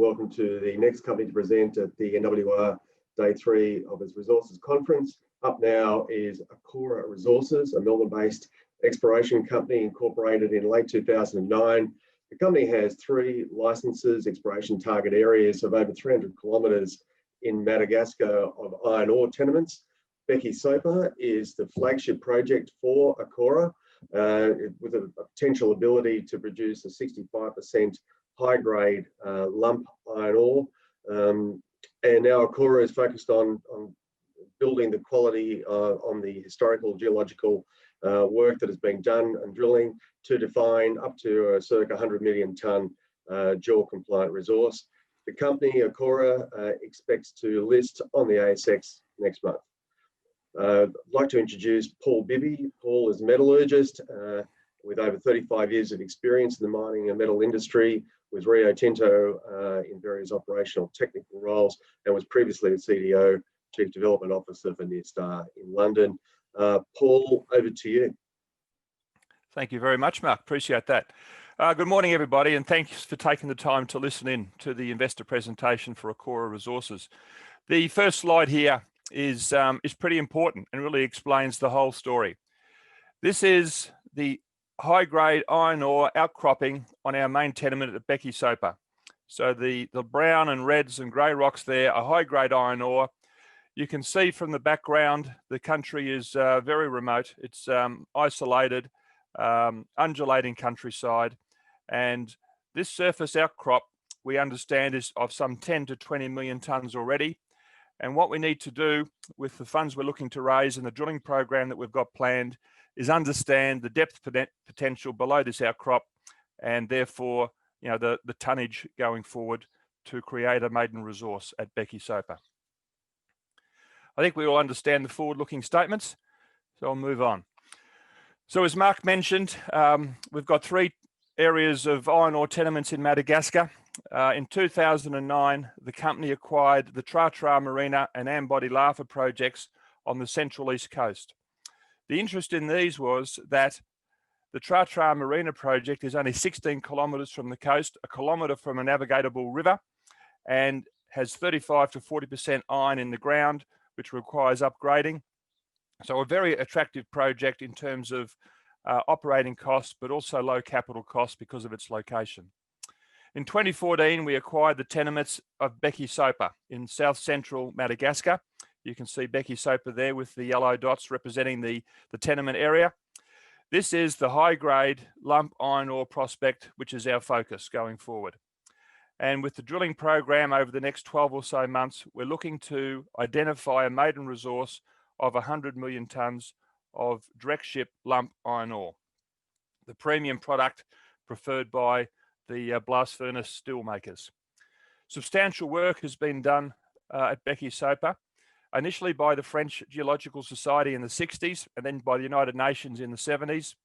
welcome to the next company to present at the NWR Day 3 of its Resources Conference. Up now is Akora Resources, a Melbourne-based exploration company incorporated in late 2009. The company has 3 licenses, exploration target areas of over 300 kilometres in Madagascar of iron ore tenements. Bekisopa is the flagship project for Akora, with a potential ability to produce a 65% high-grade lump iron ore. And now Akora is focused on building the quality on the historical geological work that has been done and drilling to define up to a circa 100 million tonne JORC compliant resource. The company, Akora, expects to list on the ASX next month. I'd like to introduce Bibby. Paul is a metallurgist with over 35 years of experience in the mining and metal industry, with Rio Tinto in various operational technical roles, and was previously the CDO, Chief Development Officer for Nearstar in London. Paul, over to you. Thank you very much, Mark. Appreciate that. Good morning, everybody, and thanks for taking the time to listen in to the investor presentation for Acora Resources. The first slide here is pretty important and really explains the whole story. This is the high-grade iron ore outcropping on our main tenement at Bekisopa. So the brown and reds and grey rocks there are high-grade iron ore. You can see from the background the country is very remote. It's isolated, undulating countryside, and this surface outcrop, we understand, is of some 10 to 20 million tonnes already. And what we need to do with the funds we're looking to raise and the drilling program that we've got planned is understand the depth potential below this outcrop, and therefore, you know, the tonnage going forward to create a maiden resource at Bekisopa. I think we all understand the forward-looking statements, so I'll move on. So as Mark mentioned, we've got 3 areas of iron ore tenements in Madagascar. In 2009, the company acquired the Triatra Marina and Ambody Lava projects on the central east coast. The interest in these was that the Triatra Marina project is only 16 kilometres from the coast, a kilometre from a navigable river, and has 35 to 40% iron in the ground, which requires upgrading. So a very attractive project in terms of operating costs, but also low capital costs because of its location. In 2014, we acquired the tenements of Bekisopa in south central Madagascar. You can see Bekisopa there with the yellow dots representing the tenement area. This is the high-grade lump iron ore prospect, which is our focus going forward. And with the drilling program over the next 12 or so months, we're looking to identify a maiden resource of 100 million tonnes of direct ship lump iron ore, the premium product preferred by the blast furnace steel makers. Substantial work has been done at Bekisopa, initially by the French Geological Society in the 60s and then by the United Nations in the 70s.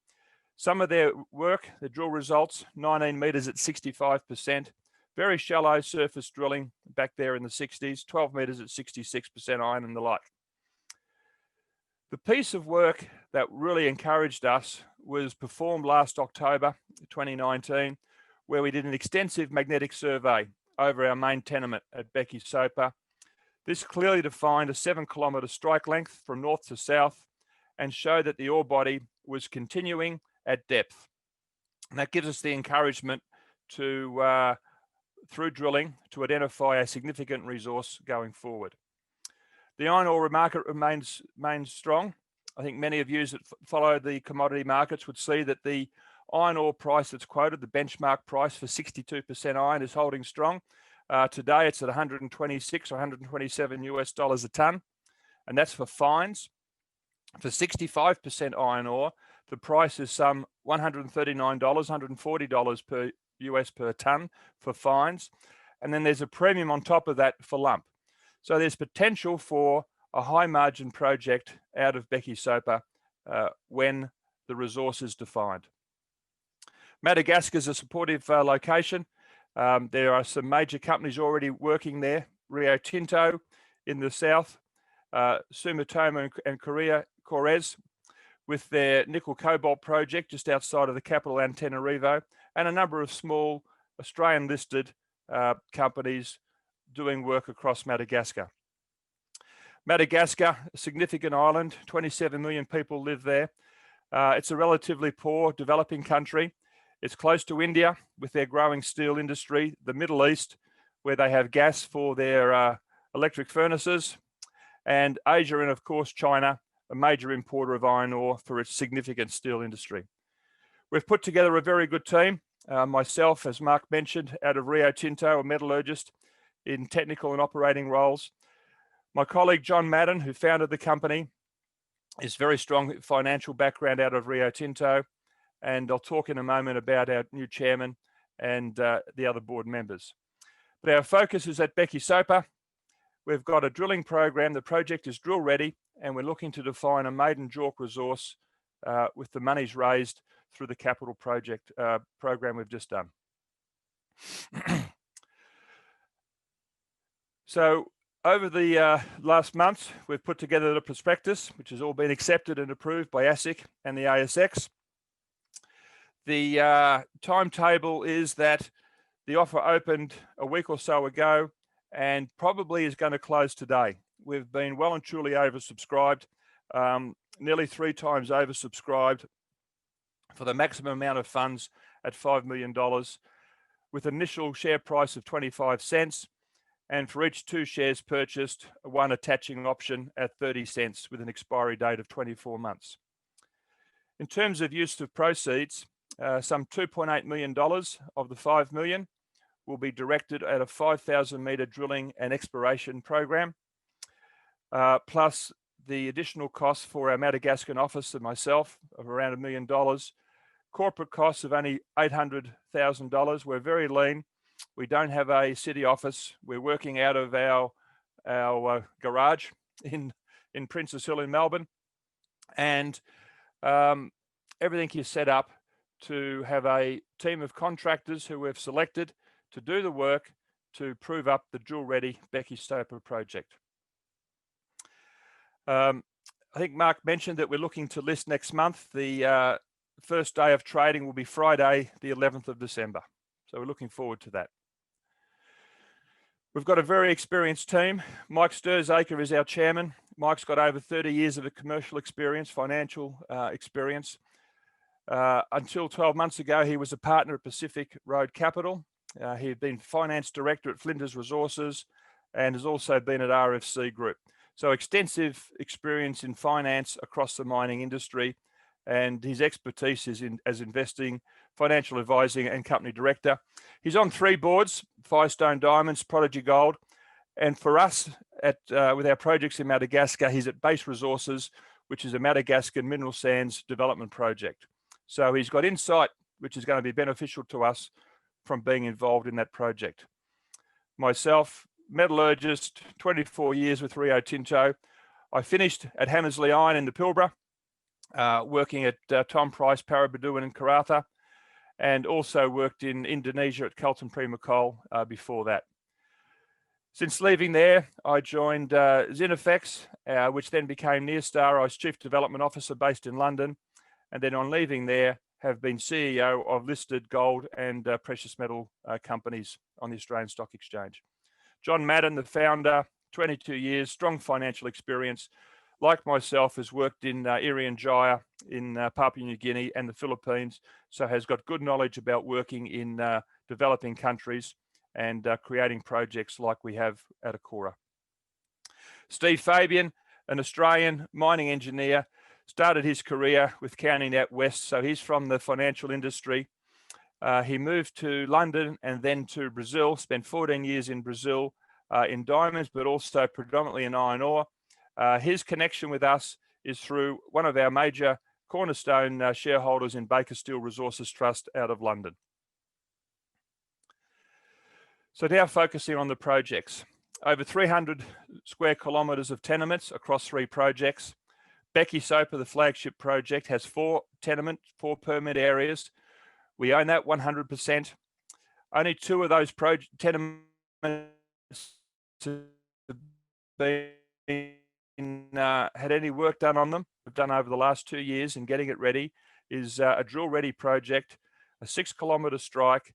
Some of their work, the drill results, 19 metres at 65%, very shallow surface drilling back there in the 60s, 12 metres at 66% iron and the like. The piece of work that really encouraged us was performed last October 2019, where we did an extensive magnetic survey over our main tenement at Bekisopa. This clearly defined a 7-kilometre strike length from north to south and showed that the ore body was continuing at depth. And that gives us the encouragement to, through drilling, to identify a significant resource going forward. The iron ore market remains strong. I think many of you that follow the commodity markets would see that the iron ore price that's quoted, the benchmark price for 62% iron, is holding strong. Today it's at 126 or 127 US dollars a tonne, and that's for fines. For 65% iron ore, the price is some $139, $140 per US per tonne for fines, and then there's a premium on top of that for lump. So there's potential for a high margin project out of Bekisopa when the resource is defined. Madagascar is a supportive location. There are some major companies already working there. Rio Tinto in the south, Sumitomo and Kores with their nickel cobalt project just outside of the capital Antananarivo, and a number of small Australian listed companies doing work across Madagascar. Madagascar, a significant island, 27 million people live there. It's a relatively poor developing country. It's close to India with their growing steel industry, the Middle East, where they have gas for their electric furnaces, and Asia, and of course China, a major importer of iron ore for its significant steel industry. We've put together a very good team. Myself, as Mark mentioned, out of Rio Tinto, a metallurgist in technical and operating roles. My colleague John Madden, who founded the company, is very strong financial background out of Rio Tinto, and I'll talk in a moment about our new chairman and the other board members. But our focus is at Bekisopa. We've got a drilling program. The project is drill ready, and we're looking to define a maiden JORC resource with the monies raised through the capital project program we've just done. So over the last month, we've put together the prospectus, which has all been accepted and approved by ASIC and the ASX. The timetable is that the offer opened a week or so ago and probably is going to close today. We've been well and truly oversubscribed, nearly 3 times oversubscribed for the maximum amount of funds at $5 million, with initial share price of 25 cents, and for each 2 shares purchased, one attaching option at 30 cents with an expiry date of 24 months. In terms of use of proceeds, some $2.8 million of the $5 million will be directed at a 5,000 metre drilling and exploration program, plus the additional costs for our Madagascar office and myself of around $1 million. Corporate costs of only $800,000. We're very lean. We don't have a city office. We're working out of our garage in Princes Hill in Melbourne, and everything is set up to have a team of contractors who we've selected to do the work to prove up the drill-ready Bekisopa project. I think Mark mentioned that we're looking to list next month. The first day of trading will be Friday, the 11th of December. So we're looking forward to that. We've got a very experienced team. Mike Sturzaker is our chairman. Mike's got over 30 years of commercial experience, financial experience. Until 12 months ago, he was a partner at Pacific Road Capital. He had been finance director at Flinders Resources and has also been at RFC Group. So extensive experience in finance across the mining industry, and his expertise is as investing, financial advising, and company director. He's on 3 boards: Firestone Diamonds, Prodigy Gold, and for us with our projects in Madagascar, he's at Base Resources, which is a Madagascar mineral sands development project. So he's got insight which is going to be beneficial to us from being involved in that project. Myself, metallurgist, 24 years with Rio Tinto. I finished at Hammersley Iron in the Pilbara, working at tonne-plus, Paraburdoo and Karratha, and also worked in Indonesia at Kelton Prima Coal before that. Since leaving there, I joined Zinifex, which then became Nearstar. I was Chief Development Officer based in London, and then on leaving there, have been CEO of listed gold and precious metal companies on the Australian Stock Exchange. John Madden, the founder, 22 years, strong financial experience. Like myself, has worked in Irian Jaya in Papua New Guinea and the Philippines, so has got good knowledge about working in developing countries and creating projects like we have at Acora. Steve Fabian, an Australian mining engineer, started his career with County Net West, so he's from the financial industry. He moved to London and then to Brazil, spent 14 years in Brazil in diamonds, but also predominantly in iron ore. His connection with us is through one of our major cornerstone shareholders in Baker Steel Resources Trust out of London. So now focusing on the projects. Over 300 square kilometres of tenements across 3 projects. Bekisopa, the flagship project, has 4 tenements, 4 permit areas. We own that 100%. Only 2 of those tenements have had any work done on them. We've done over the last 2 years in getting it ready. Is a drill ready project, a 6-kilometre strike.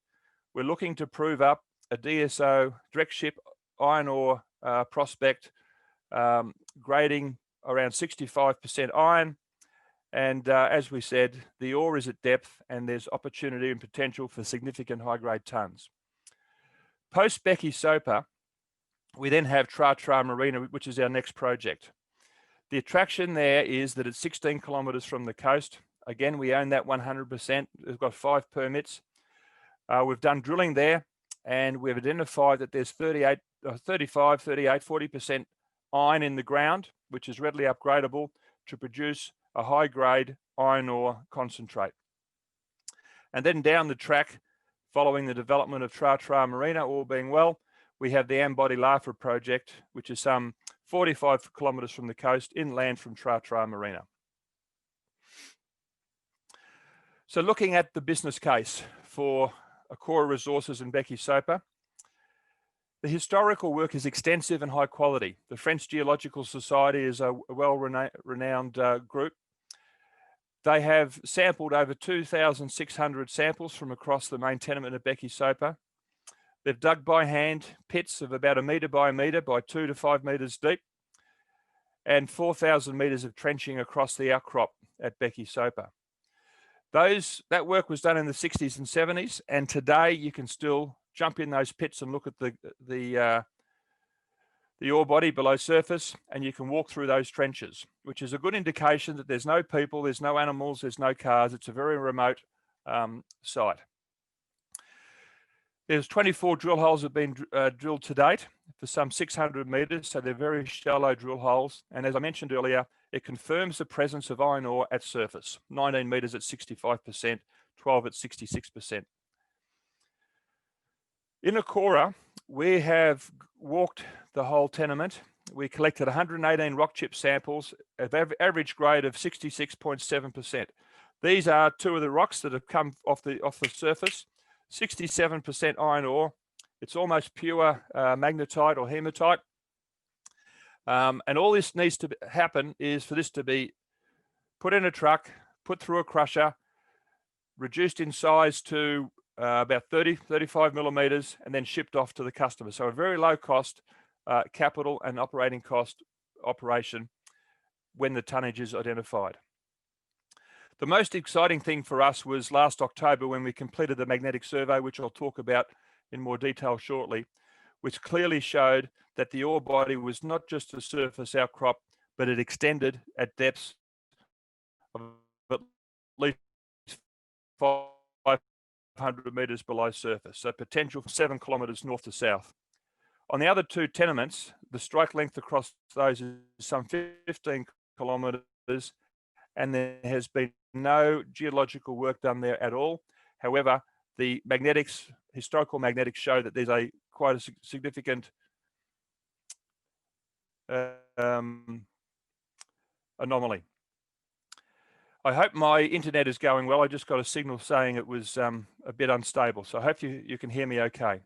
We're looking to prove up a DSO, direct ship iron ore prospect, grading around 65% iron. And as we said, the ore is at depth and there's opportunity and potential for significant high-grade tonnes. Post Bekisopa, we then have Triatra Marina, which is our next project. The attraction there is that it's 16 kilometres from the coast. Again, we own that 100%. We've got 5 permits. We've done drilling there, and we've identified that there's 35, 38, 40% iron in the ground, which is readily upgradable to produce a high-grade iron ore concentrate. And then down the track, following the development of Triatra Marina, all being well, we have the Ambody Lava project, which is some 45 kilometres from the coast, inland from Triatra Marina. So looking at the business case for Acora Resources and Bekisopa, the historical work is extensive and high quality. The French Geological Society is a well-renowned group. They have sampled over 2,600 samples from across the main tenement of Bekisopa. They've dug by hand pits of about 1 metre by 1 metre by 2 to 5 metres deep, and 4,000 metres of trenching across the outcrop at Bekisopa. That work was done in the 60s and 70s, and today you can still jump in those pits and look at the ore body below surface, and you can walk through those trenches, which is a good indication that there's no people, there's no animals, there's no cars. It's a very remote site. There's 24 drill holes have been drilled to date for some 600 metres, so they're very shallow drill holes. And as I mentioned earlier, it confirms the presence of iron ore at surface, 19 metres at 65%, 12 at 66%. In Acora, we have walked the whole tenement. We collected 118 rock chip samples of average grade of 66.7%. These are 2 of the rocks that have come off the surface. 67% iron ore. It's almost pure magnetite or hematite. And all this needs to happen is for this to be put in a truck, put through a crusher, reduced in size to about 35 millimeters, and then shipped off to the customer. So a very low cost capital and operating cost operation when the tonnage is identified. The most exciting thing for us was last October when we completed the magnetic survey, which I'll talk about in more detail shortly, which clearly showed that the ore body was not just a surface outcrop, but it extended at depths of at least 500 metres below surface, so potential for 7 kilometres north to south. On the other 2 tenements, the strike length across those is some 15 kilometres, and there has been no geological work done there at all. However, the historical magnetics show that there's quite a significant anomaly. I hope my internet is going well. I just got a signal saying it was a bit unstable, so I hope you can hear me okay.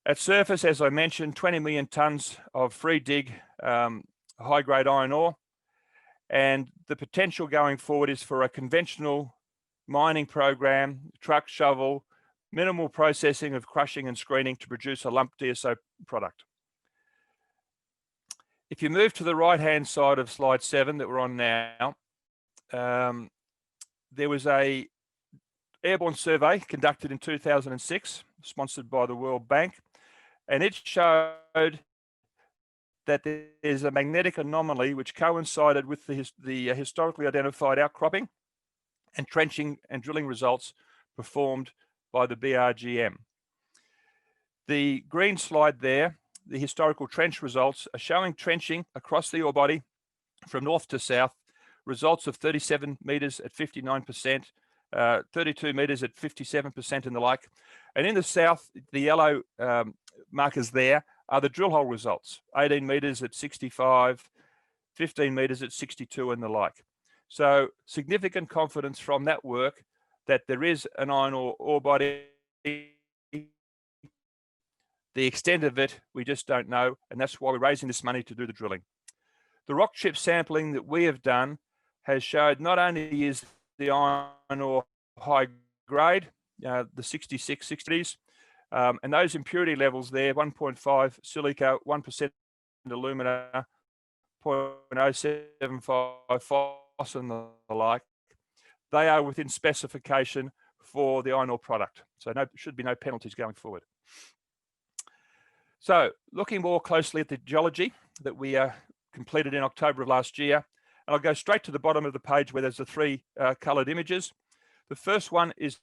At surface, as I mentioned, 20 million tonnes of free dig high-grade iron ore, and the potential going forward is for a conventional mining program, truck, shovel, minimal processing of crushing and screening to produce a lump DSO product. If you move to the right-hand side of slide 7 that we're on now, there was an airborne survey conducted in 2006, sponsored by the World Bank, and it showed that there's a magnetic anomaly which coincided with the historically identified outcropping and trenching and drilling results performed by the BRGM. The green slide there, the historical trench results, are showing trenching across the ore body from north to south, results of 37 metres at 59%, 32 metres at 57% and the like. And in the south, the yellow markers there are the drill hole results, 18 metres at 65, 15 metres at 62 and the like. So significant confidence from that work that there is an iron ore body. The extent of it, we just don't know, and that's why we're raising this money to do the drilling. The rock chip sampling that we have done has showed not only is the iron ore high grade, the 66, 60s, And those impurity levels there, 1.5 silica, 1% alumina, 0.075 phos and the like, they are within specification for the iron ore product. So should be no penalties going forward. So looking more closely at the geology that we completed in October of last year, and I'll go straight to the bottom of the page where there's the three coloured images. The first one is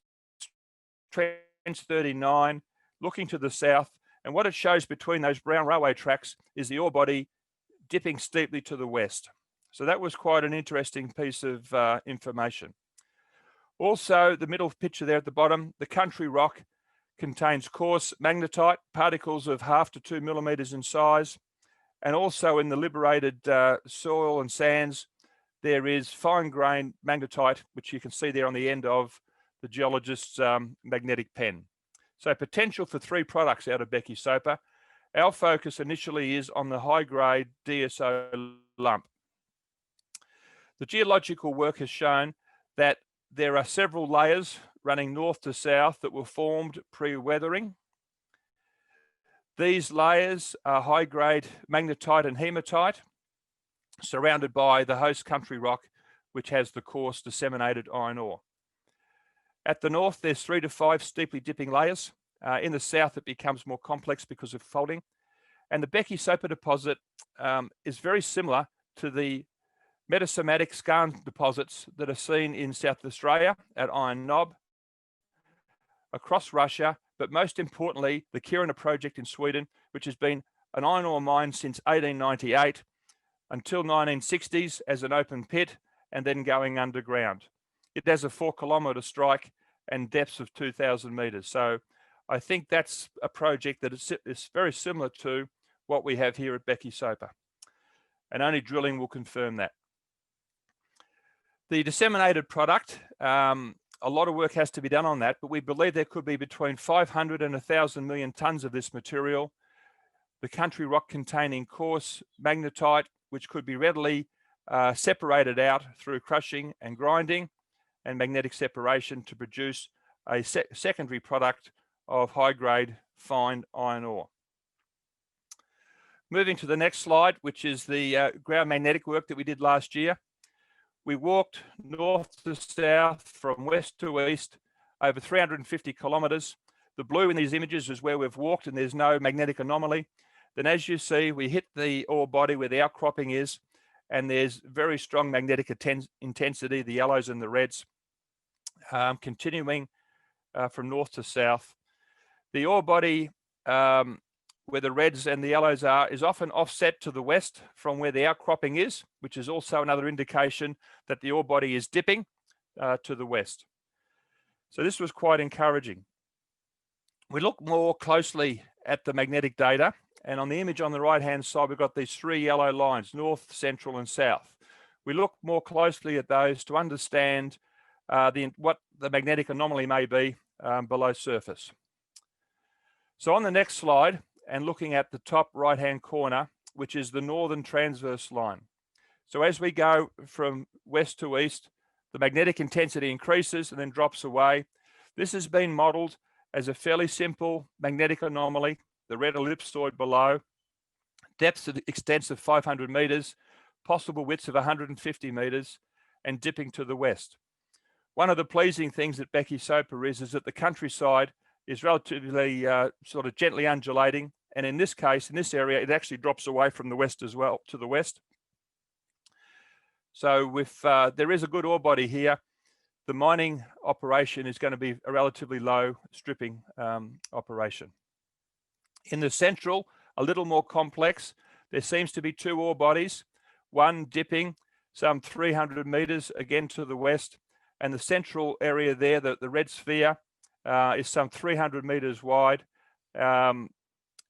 Trench 39, looking to the south, and what it shows between those brown railway tracks is the ore body dipping steeply to the west. So that was quite an interesting piece of information. Also, the middle picture there at the bottom, the country rock contains coarse magnetite, particles of 0.5 to 2 millimeters in size. And also in the liberated soil and sands, there is fine-grained magnetite, which you can see there on the end of the geologist's magnetic pen. So potential for 3 products out of Bekisopa. Our focus initially is on the high-grade DSO lump. The geological work has shown that there are several layers running north to south that were formed pre-weathering. These layers are high-grade magnetite and hematite, surrounded by the host country rock, which has the coarse disseminated iron ore. At the north, there's 3 to 5 steeply dipping layers. In the south, it becomes more complex because of folding. And the Bekisopa deposit is very similar to the metasomatic skarn deposits that are seen in South Australia at Iron Knob, across Russia, but most importantly, the Kiruna project in Sweden, which has been an iron ore mine since 1898 until 1960s as an open pit and then going underground. It has a 4-kilometre strike and depths of 2,000 meters. So I think that's a project that is very similar to what we have here at Bekisopa, and only drilling will confirm that. The disseminated product, a lot of work has to be done on that, but we believe there could be between 500 and 1,000 million tonnes of this material. The country rock containing coarse magnetite, which could be readily separated out through crushing and grinding and magnetic separation to produce a secondary product of high-grade fine iron ore. Moving to the next slide, which is the ground magnetic work that we did last year. We walked north to south from west to east over 350 kilometres. The blue in these images is where we've walked and there's no magnetic anomaly. Then as you see, we hit the ore body where the outcropping is, and there's very strong magnetic intensity, the yellows and the reds, continuing from north to south. The ore body where the reds and the yellows are is often offset to the west from where the outcropping is, which is also another indication that the ore body is dipping to the west. So this was quite encouraging. We look more closely at the magnetic data, and on the image on the right-hand side, we've got these 3 yellow lines, north, central, and south. We look more closely at those to understand what the magnetic anomaly may be below surface. So on the next slide, and looking at the top right-hand corner, which is the northern transverse line. So as we go from west to east, the magnetic intensity increases and then drops away. This has been modeled as a fairly simple magnetic anomaly, the red ellipsoid below, depths of extents of 500 meters, possible widths of 150 meters, and dipping to the west. One of the pleasing things at Bekisopa is that the countryside is relatively sort of gently undulating. And in this case, in this area, it actually drops away from the west as well, to the west. So if there is a good ore body here, the mining operation is going to be a relatively low stripping operation. In the central, a little more complex, there seems to be 2 ore bodies, one dipping some 300 meters again to the west, and the central area there, the red sphere, is some 300 meters wide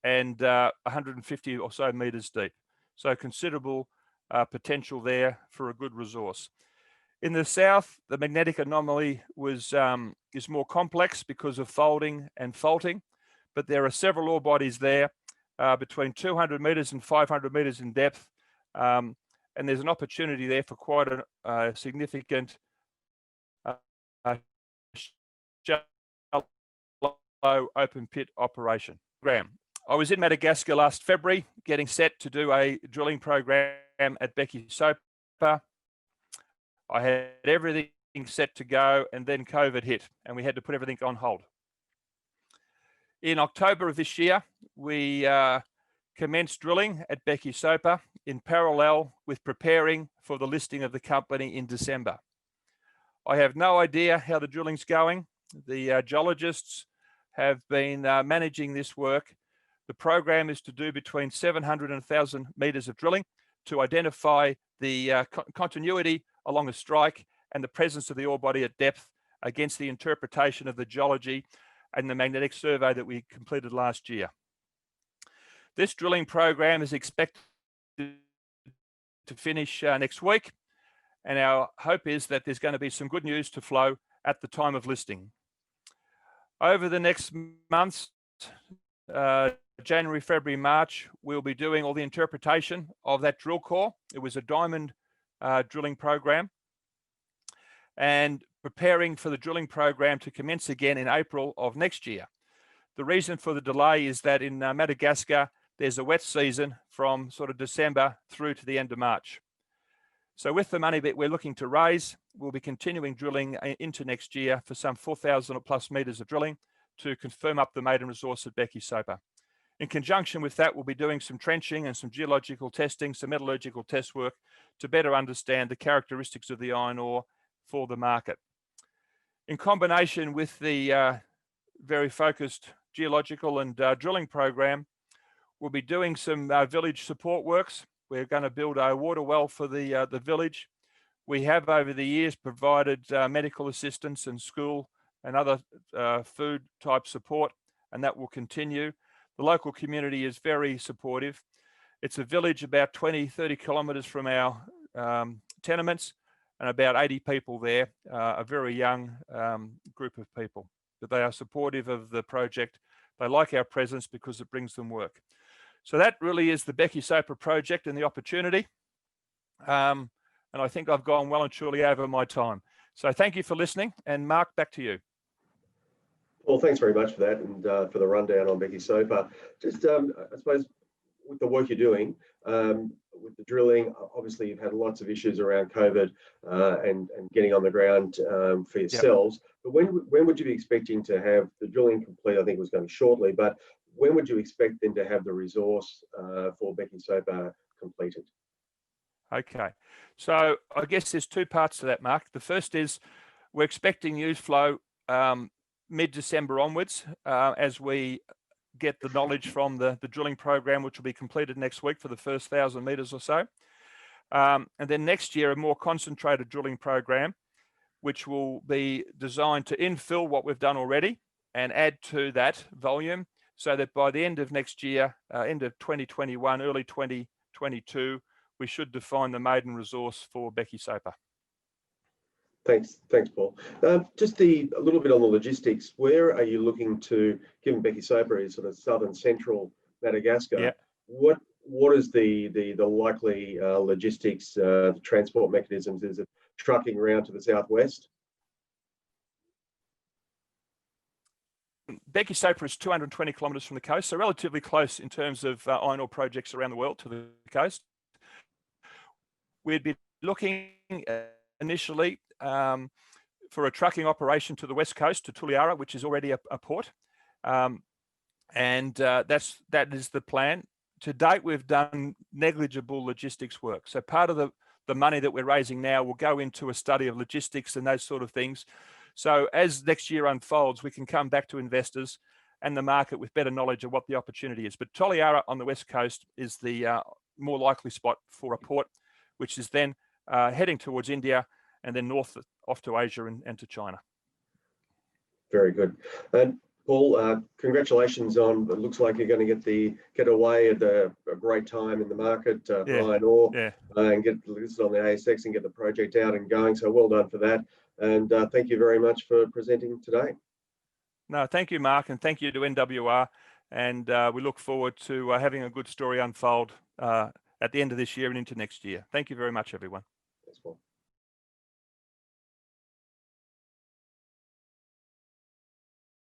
and 150 or so meters deep. So considerable potential there for a good resource. In the south, the magnetic anomaly is more complex because of folding and faulting, but there are several ore bodies there between 200 meters and 500 meters in depth, and there's an opportunity there for quite a significant open pit operation. I was in Madagascar last February, getting set to do a drilling program at Bekisopa. I had everything set to go, and then COVID hit, and we had to put everything on hold. In October of this year, we commenced drilling at Bekisopa in parallel with preparing for the listing of the company in December. I have no idea how the drilling's going. The geologists have been managing this work. The program is to do between 700 and 1,000 meters of drilling to identify the continuity along a strike and the presence of the ore body at depth against the interpretation of the geology and the magnetic survey that we completed last year. This drilling program is expected to finish next week, and our hope is that there's going to be some good news to flow at the time of listing. Over the next months, January, February, March, we'll be doing all the interpretation of that drill core. It was a diamond drilling program, and preparing for the drilling program to commence again in April of next year. The reason for the delay is that in Madagascar, there's a wet season from sort of December through to the end of March. So with the money that we're looking to raise, we'll be continuing drilling into next year for some 4,000 plus meters of drilling to confirm up the maiden resource at Bekisopa. In conjunction with that, we'll be doing some trenching and some geological testing, some metallurgical test work to better understand the characteristics of the iron ore for the market. In combination with the very focused geological and drilling program, we'll be doing some village support works. We're going to build a water well for the village. We have over the years provided medical assistance and school and other food type support, and that will continue. The local community is very supportive. It's a village about 20-30 kilometres from our tenements, and about 80 people there, a very young group of people. But they are supportive of the project. They like our presence because it brings them work. So that really is the Bekisopa project and the opportunity. And I think I've gone well and truly over my time. So thank you for listening. And Mark, back to you. Well, thanks very much for that and for the rundown on Bekisopa. Just, I suppose, with the work you're doing, with the drilling, obviously you've had lots of issues around COVID and getting on the ground for yourselves. Yep. But when would you be expecting to have the drilling complete? I think it was going shortly, but when would you expect then to have the resource for Bekisopa completed? Okay, so I guess there's two parts to that, Mark. The first is we're expecting news flow mid-December onwards as we get the knowledge from the drilling program, which will be completed next week for the first 1,000 meters or so. And then next year, a more concentrated drilling program, which will be designed to infill what we've done already and add to that volume so that by the end of next year, end of 2021, early 2022, we should define the maiden resource for Bekisopa. Thanks, Paul. Just a little bit on the logistics. Where are you looking to, given Bekisopa is sort of southern central Madagascar? Yeah. What is the likely logistics, the transport mechanisms? Is it trucking around to the southwest? Bekisopa is 220 kilometres from the coast, so relatively close in terms of iron ore projects around the world to the coast. We'd be looking initially for a trucking operation to the west coast to Triatra, which is already a port, and that is the plan. To date, we've done negligible logistics work. So part of the money that we're raising now will go into a study of logistics and those sort of things. So as next year unfolds, we can come back to investors and the market with better knowledge of what the opportunity is. But Triatra on the west coast is the more likely spot for a port, which is then heading towards India and then north off to Asia and to China. Very good. And Paul, congratulations on, it looks like you're going to get away at a great time in the market for iron ore, and get listed on the ASX and get the project out and going. So well done for that. And thank you very much for presenting today. No, thank you, Mark, and thank you to NWR. And we look forward to having a good story unfold at the end of this year and into next year. Thank you very much, everyone. Thanks, Paul.